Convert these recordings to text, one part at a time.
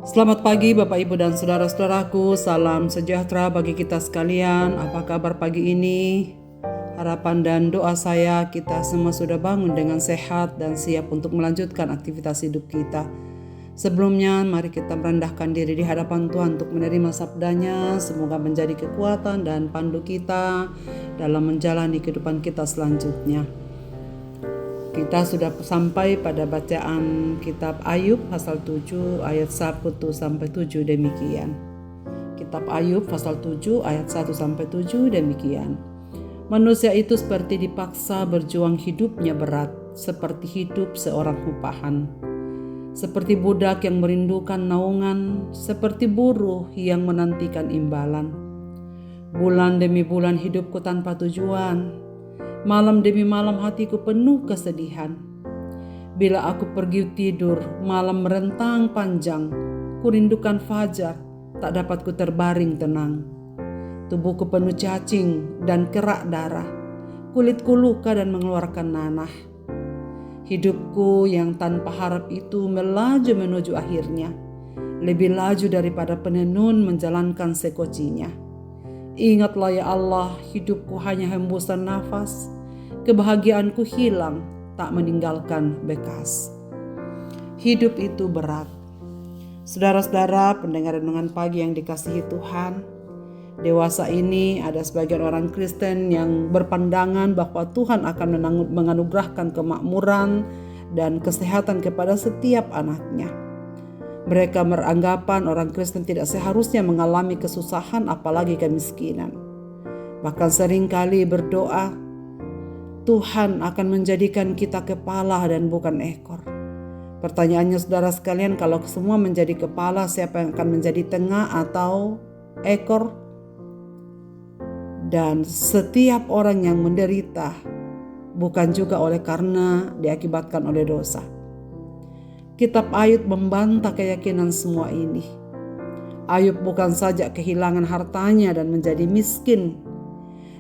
Selamat pagi Bapak Ibu dan saudara-saudaraku, salam sejahtera bagi kita sekalian. Apa kabar pagi ini? Harapan dan doa saya kita semua sudah bangun dengan sehat dan siap untuk melanjutkan aktivitas hidup kita. Sebelumnya mari kita merendahkan diri di hadapan Tuhan untuk menerima sabdanya. Semoga menjadi kekuatan dan pandu kita dalam menjalani kehidupan kita selanjutnya. Kita sudah sampai pada bacaan kitab Ayub pasal 7 ayat 1 sampai 7 demikian. Kitab Ayub pasal 7 ayat 1 sampai 7 demikian. Manusia itu seperti dipaksa berjuang, hidupnya berat, seperti hidup seorang upahan. Seperti budak yang merindukan naungan, seperti buruh yang menantikan imbalan. Bulan demi bulan hidupku tanpa tujuan. Malam demi malam hatiku penuh kesedihan. Bila aku pergi tidur, malam merentang panjang. Kurindukan fajar, tak dapat ku terbaring tenang. Tubuhku penuh cacing dan kerak darah. Kulitku luka dan mengeluarkan nanah. Hidupku yang tanpa harap itu melaju menuju akhirnya. Lebih laju daripada penenun menjalankan sekocinya. Ingatlah ya Allah, hidupku hanya hembusan nafas. Kebahagiaanku hilang, tak meninggalkan bekas. Hidup itu berat. Saudara-saudara pendengar renungan pagi yang dikasihi Tuhan, dewasa ini ada sebagian orang Kristen yang berpandangan bahwa Tuhan akan menganugerahkan kemakmuran dan kesehatan kepada setiap anaknya. Mereka beranggapan orang Kristen tidak seharusnya mengalami kesusahan apalagi kemiskinan. Bahkan seringkali berdoa, Tuhan akan menjadikan kita kepala dan bukan ekor. Pertanyaannya saudara sekalian, kalau semua menjadi kepala, siapa yang akan menjadi tengah atau ekor? Dan setiap orang yang menderita bukan juga oleh karena diakibatkan oleh dosa. Kitab Ayub membantah keyakinan semua ini. Ayub bukan saja kehilangan hartanya dan menjadi miskin.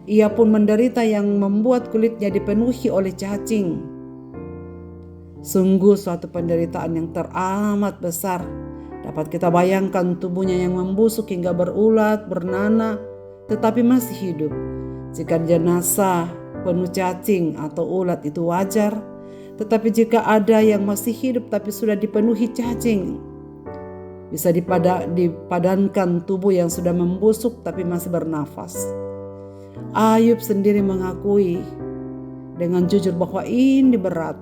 Ia pun menderita yang membuat kulitnya dipenuhi oleh cacing. Sungguh suatu penderitaan yang teramat besar. Dapat kita bayangkan tubuhnya yang membusuk hingga berulat, bernanah, tetapi masih hidup. Jika jenazah penuh cacing atau ulat itu wajar, tetapi jika ada yang masih hidup tapi sudah dipenuhi cacing, bisa dipadankan tubuh yang sudah membusuk tapi masih bernafas. Ayub sendiri mengakui dengan jujur bahwa ini berat.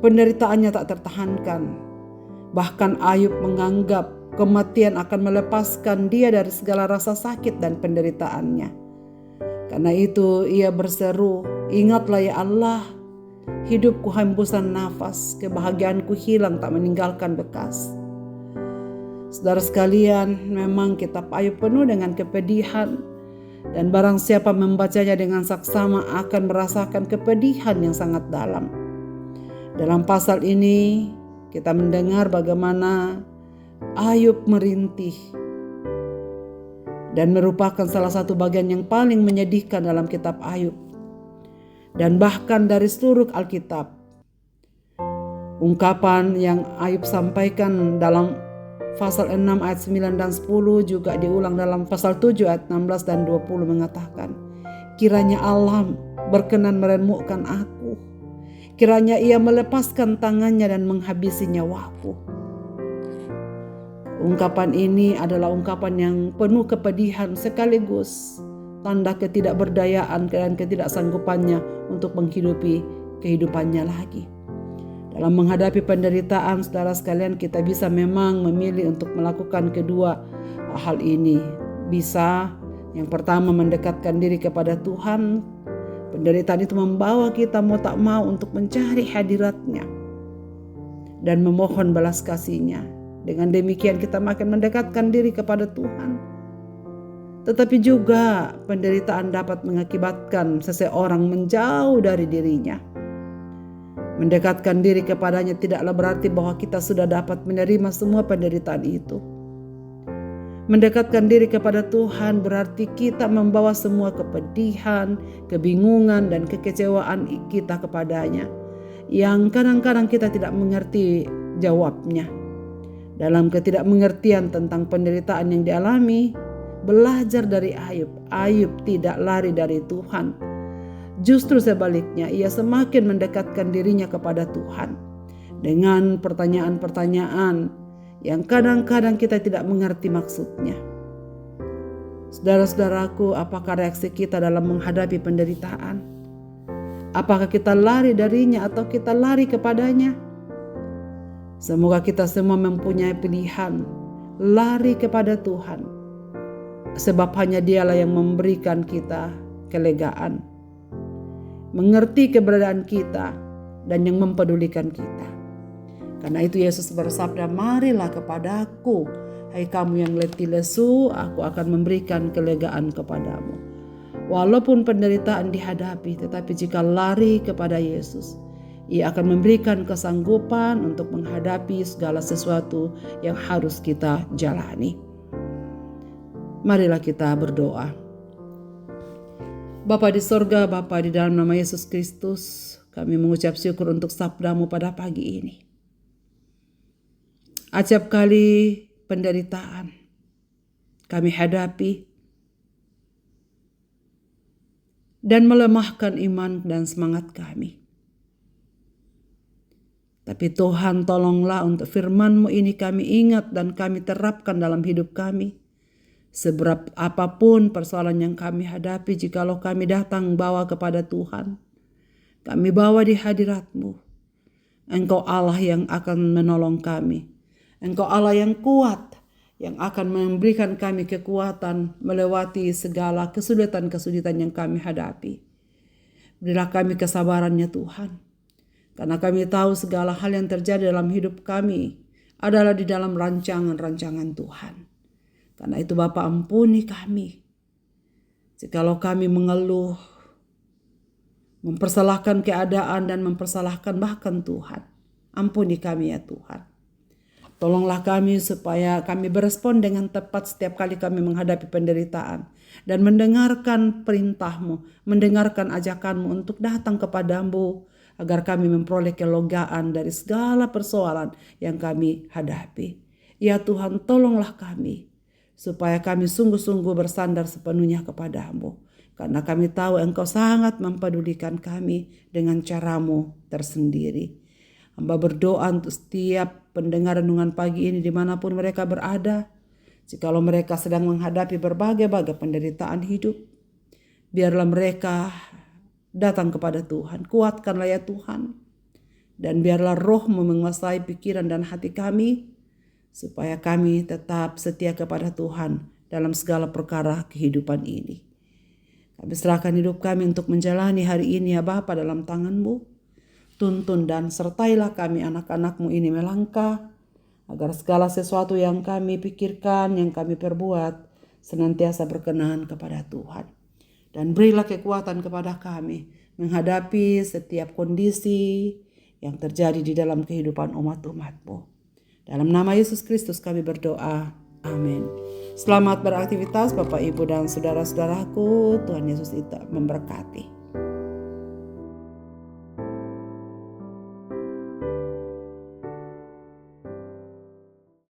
Penderitaannya tak tertahankan. Bahkan Ayub menganggap kematian akan melepaskan dia dari segala rasa sakit dan penderitaannya. Karena itu ia berseru, "Ingatlah ya Allah, hidupku hembusan nafas, kebahagiaanku hilang tak meninggalkan bekas." Saudara sekalian, memang kitab Ayub penuh dengan kepedihan. Dan barang siapa membacanya dengan saksama akan merasakan kepedihan yang sangat dalam. Dalam pasal ini kita mendengar bagaimana Ayub merintih. Dan merupakan salah satu bagian yang paling menyedihkan dalam kitab Ayub. Dan bahkan dari seluruh Alkitab. Ungkapan yang Ayub sampaikan dalam pasal 6 ayat 9 dan 10 juga diulang dalam pasal 7 ayat 16 dan 20 mengatakan, "Kiranya Allah berkenan meremukkan aku. Kiranya ia melepaskan tangannya dan menghabisi nyawaku." Ungkapan ini adalah ungkapan yang penuh kepedihan sekaligus tanda ketidakberdayaan dan ketidaksanggupannya untuk menghidupi kehidupannya lagi. Dalam menghadapi penderitaan, saudara sekalian, kita bisa memang memilih untuk melakukan kedua hal ini. Bisa yang pertama mendekatkan diri kepada Tuhan. Penderitaan itu membawa kita mau tak mau untuk mencari hadirat-Nya dan memohon belas kasih-Nya. Dengan demikian kita makin mendekatkan diri kepada Tuhan. Tetapi juga penderitaan dapat mengakibatkan seseorang menjauh dari dirinya. Mendekatkan diri kepadanya tidaklah berarti bahwa kita sudah dapat menerima semua penderitaan itu. Mendekatkan diri kepada Tuhan berarti kita membawa semua kepedihan, kebingungan, dan kekecewaan kita kepadanya, yang kadang-kadang kita tidak mengerti jawabnya. Dalam ketidakmengertian tentang penderitaan yang dialami, belajar dari Ayub. Ayub tidak lari dari Tuhan. Justru sebaliknya, ia semakin mendekatkan dirinya kepada Tuhan dengan pertanyaan-pertanyaan yang kadang-kadang kita tidak mengerti maksudnya. Saudara-saudaraku, apakah reaksi kita dalam menghadapi penderitaan? Apakah kita lari darinya atau kita lari kepadanya? Semoga kita semua mempunyai pilihan lari kepada Tuhan, sebab hanya Dialah yang memberikan kita kelegaan, mengerti keberadaan kita, dan yang mempedulikan kita. Karena itu Yesus bersabda, "Marilah kepadaku, hai kamu yang letih lesu, aku akan memberikan kelegaan kepadamu." Walaupun penderitaan dihadapi, tetapi jika lari kepada Yesus, Ia akan memberikan kesanggupan untuk menghadapi segala sesuatu yang harus kita jalani. Marilah kita berdoa. Bapa di sorga, Bapa di dalam nama Yesus Kristus, kami mengucap syukur untuk sabda-Mu pada pagi ini. Acap kali penderitaan kami hadapi dan melemahkan iman dan semangat kami. Tapi Tuhan, tolonglah untuk firman-Mu ini kami ingat dan kami terapkan dalam hidup kami. Seberat apapun persoalan yang kami hadapi, jikalau kami datang bawa kepada Tuhan, kami bawa di hadirat-Mu. Engkau Allah yang akan menolong kami. Engkau Allah yang kuat, yang akan memberikan kami kekuatan melewati segala kesulitan-kesulitan yang kami hadapi. Berilah kami kesabarannya Tuhan. Karena kami tahu segala hal yang terjadi dalam hidup kami adalah di dalam rancangan-rancangan Tuhan. Karena itu Bapa, ampuni kami jikalau kami mengeluh, mempersalahkan keadaan dan mempersalahkan bahkan Tuhan. Ampuni kami ya Tuhan. Tolonglah kami supaya kami berespon dengan tepat setiap kali kami menghadapi penderitaan. Dan mendengarkan perintah-Mu, mendengarkan ajakan-Mu untuk datang kepada-Mu, agar kami memperoleh kelegaan dari segala persoalan yang kami hadapi. Ya Tuhan, tolonglah kami, supaya kami sungguh-sungguh bersandar sepenuhnya kepada-Mu. Karena kami tahu Engkau sangat mempedulikan kami dengan cara-Mu tersendiri. Hamba berdoa untuk setiap pendengar renungan pagi ini dimanapun mereka berada. Jikalau mereka sedang menghadapi berbagai-bagai penderitaan hidup, biarlah mereka datang kepada Tuhan. Kuatkanlah ya Tuhan. Dan biarlah Roh-Mu menguasai pikiran dan hati kami, supaya kami tetap setia kepada Tuhan dalam segala perkara kehidupan ini. Kami serahkan hidup kami untuk menjalani hari ini ya Bapa dalam tangan-Mu. Tuntun dan sertailah kami anak-anak-Mu ini melangkah, agar segala sesuatu yang kami pikirkan, yang kami perbuat, senantiasa berkenan kepada Tuhan. Dan berilah kekuatan kepada kami menghadapi setiap kondisi yang terjadi di dalam kehidupan umat-umat-Mu. Dalam nama Yesus Kristus kami berdoa. Amin. Selamat beraktivitas Bapak, Ibu, dan saudara-saudaraku. Tuhan Yesus memberkati.